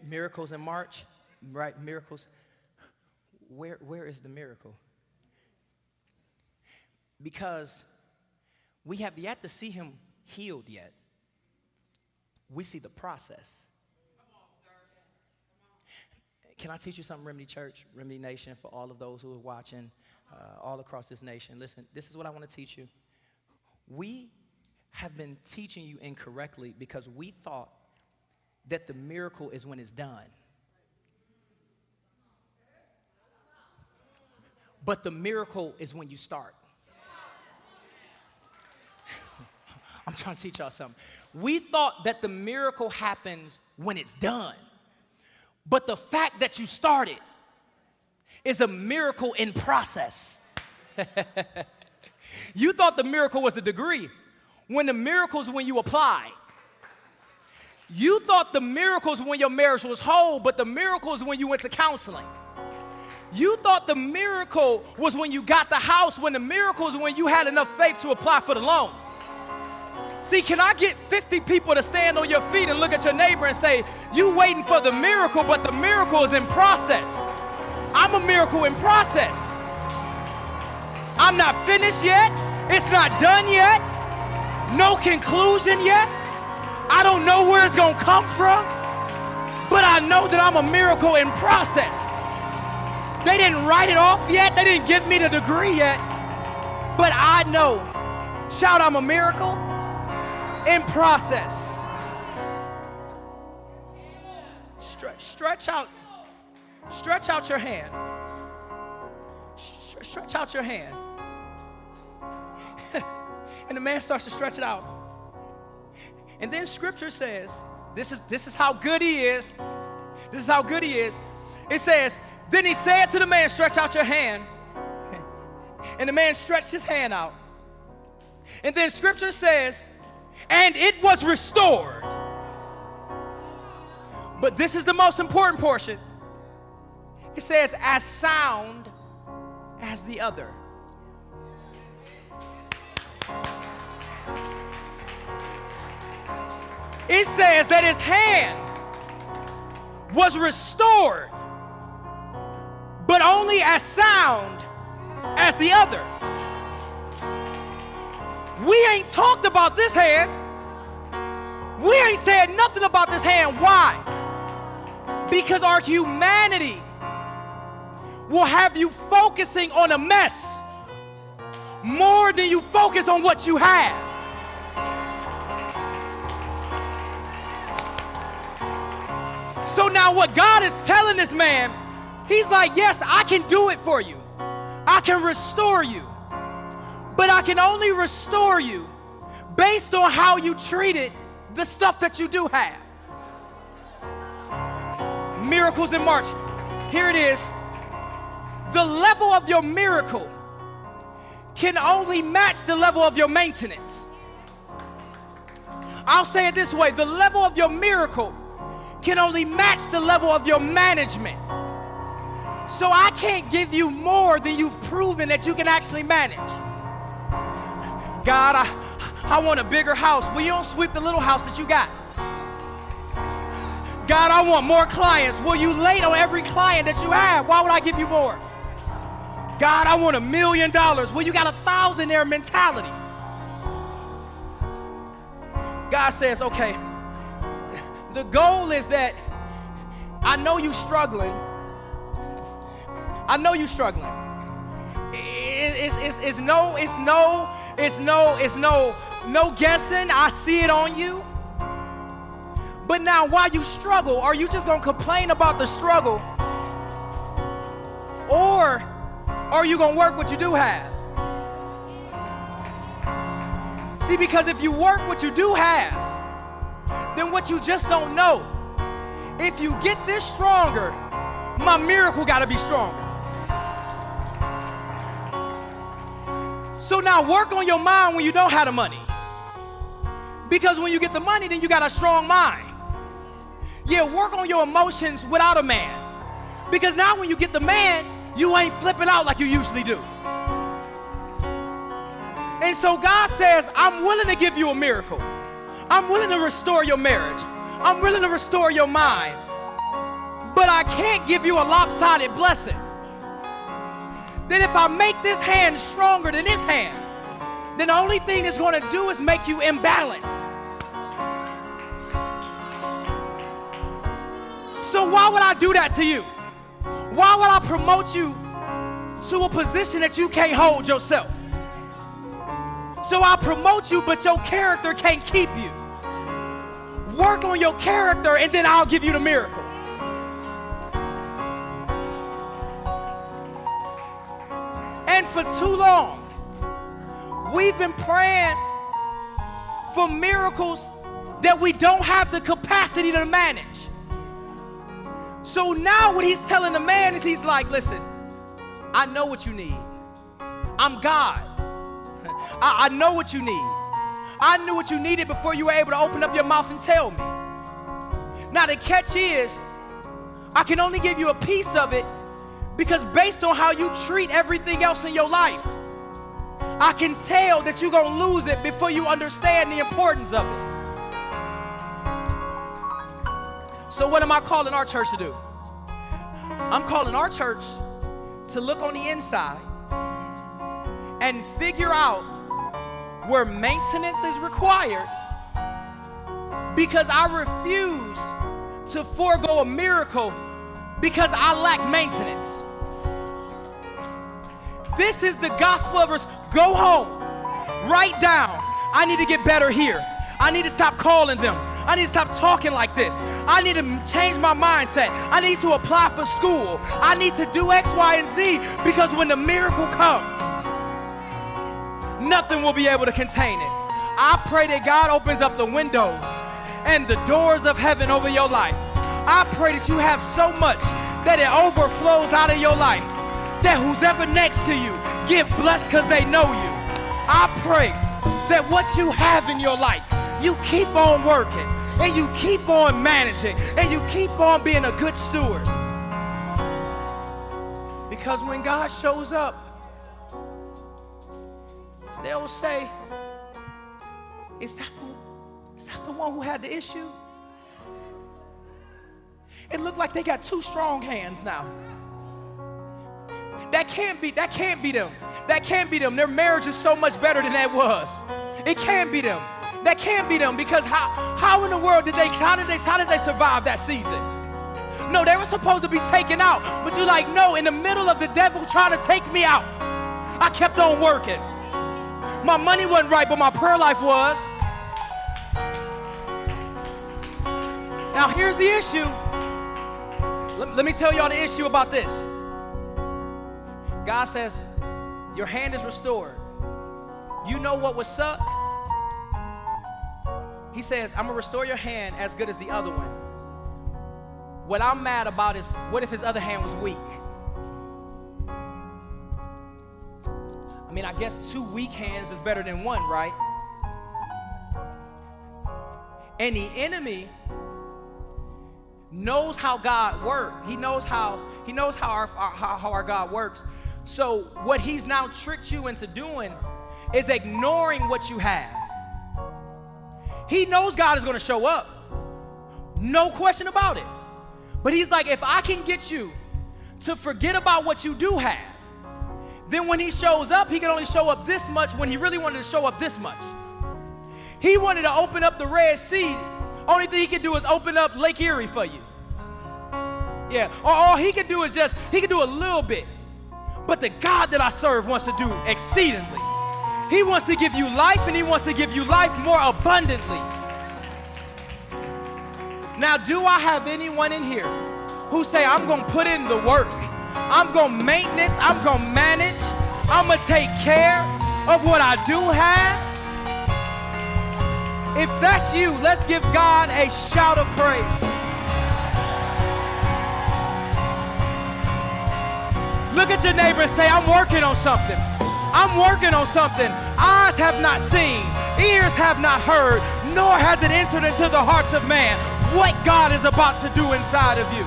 Miracles in March, right? Miracles. Where is the miracle? Because we have yet to see him healed yet. We see the process. Can I teach you something, Remedy Church, Remedy Nation, for all of those who are watching all across this nation? Listen, this is what I want to teach you. We have been teaching you incorrectly because we thought that the miracle is when it's done. But the miracle is when you start. I'm trying to teach y'all something. We thought that the miracle happens when it's done. But the fact that you started is a miracle in process. You thought the miracle was the degree, when the miracle is when you apply. You thought the miracle is when your marriage was whole, but the miracle is when you went to counseling. You thought the miracle was when you got the house, when the miracle is when you had enough faith to apply for the loan. See, can I get 50 people to stand on your feet and look at your neighbor and say, you waiting for the miracle, but the miracle is in process. I'm a miracle in process. I'm not finished yet. It's not done yet. No conclusion yet. I don't know where it's going to come from, but I know that I'm a miracle in process. They didn't write it off yet. They didn't give me the degree yet, but I know. Shout, I'm a miracle in process. Stretch out your hand. Stretch out your hand. And the man starts to stretch it out. And then scripture says, this is how good he is. This is how good he is. It says, then he said to the man, stretch out your hand. And the man stretched his hand out. And then scripture says, and it was restored. But this is the most important portion. It says, as sound as the other. It says that his hand was restored, but only as sound as the other. We ain't talked about this hand. We ain't said nothing about this hand. Why? Because our humanity will have you focusing on a mess more than you focus on what you have. So now what God is telling this man, he's like, yes, I can do it for you. I can restore you. But I can only restore you based on how you treated the stuff that you do have. Miracles in March. Here it is. The level of your miracle can only match the level of your maintenance. I'll say it this way. The level of your miracle can only match the level of your management. So I can't give you more than you've proven that you can actually manage. God, I want a bigger house. Well, you don't sweep the little house that you got. God, I want more clients. Well, you late on every client that you have. Why would I give you more? God, I want $1 million. Well, you got a thousandaire mentality. God says, okay, the goal is that I know you're struggling. I know you're struggling. It's no guessing. I see it on you. But now, while you struggle, are you just gonna complain about the struggle, or are you gonna work what you do have? See, because if you work what you do have, then what you just don't know, if you get this stronger, my miracle gotta be stronger. So now work on your mind when you don't have the money. Because when you get the money, then you got a strong mind. Yeah, work on your emotions without a man. Because now when you get the man, you ain't flipping out like you usually do. And so God says, I'm willing to give you a miracle. I'm willing to restore your marriage. I'm willing to restore your mind. but I can't give you a lopsided blessing. Then if I make this hand stronger than this hand, then the only thing it's going to do is make you imbalanced. So why would I do that to you? Why would I promote you to a position that you can't hold yourself? So I promote you, but your character can't keep you. Work on your character, and then I'll give you the miracle. And for too long, we've been praying for miracles that we don't have the capacity to manage. So now what he's telling the man is he's like, listen, I know what you need. I'm God. I know what you need. I knew what you needed before you were able to open up your mouth and tell me. Now the catch is, I can only give you a piece of it because based on how you treat everything else in your life, I can tell that you're going to lose it before you understand the importance of it. So what am I calling our church to do? I'm calling our church to look on the inside and figure out where maintenance is required, because I refuse to forego a miracle because I lack maintenance. This is the gospel of us. Go home, write down, I need to get better here. I need to stop calling them. I need to stop talking like this. I need to change my mindset. I need to apply for school. I need to do X, Y, and Z, because when the miracle comes, nothing will be able to contain it. I pray that God opens up the windows and the doors of heaven over your life. I pray that you have so much that it overflows out of your life, that who's ever next to you get blessed because they know you. I pray that what you have in your life, you keep on working, and you keep on managing, and you keep on being a good steward. Because when God shows up, they'll say, is that the one who had the issue? It looked like they got two strong hands now. That can't be them. That can't be them. Their marriage is so much better than that was. It can't be them. That can't be them, because how in the world did they survive that season? No, they were supposed to be taken out, but you're like, no, in the middle of the devil trying to take me out, I kept on working. My money wasn't right, but my prayer life was. Now here's the issue. Let me tell y'all the issue about this. God says, your hand is restored. You know what would suck? He says, I'm going to restore your hand as good as the other one. What I'm mad about is, what if his other hand was weak? I mean, I guess 2 weak hands is better than 1, right? And the enemy knows how God works. He knows how our God works. So what he's now tricked you into doing is ignoring what you have. He knows God is going to show up. No question about it. But he's like, if I can get you to forget about what you do have, then when he shows up, he can only show up this much when he really wanted to show up this much. He wanted to open up the Red Sea. Only thing he could do is open up Lake Erie for you. Yeah, or all he could do is he could do a little bit. But the God that I serve wants to do exceedingly. He wants to give you life, and he wants to give you life more abundantly. Now, do I have anyone in here who say, I'm going to put in the work, I'm going to maintenance, I'm going to manage, I'm going to take care of what I do have? If that's you, let's give God a shout of praise. Look at your neighbor and say, I'm working on something. I'm working on something. Eyes have not seen, ears have not heard, nor has it entered into the hearts of man what God is about to do inside of you.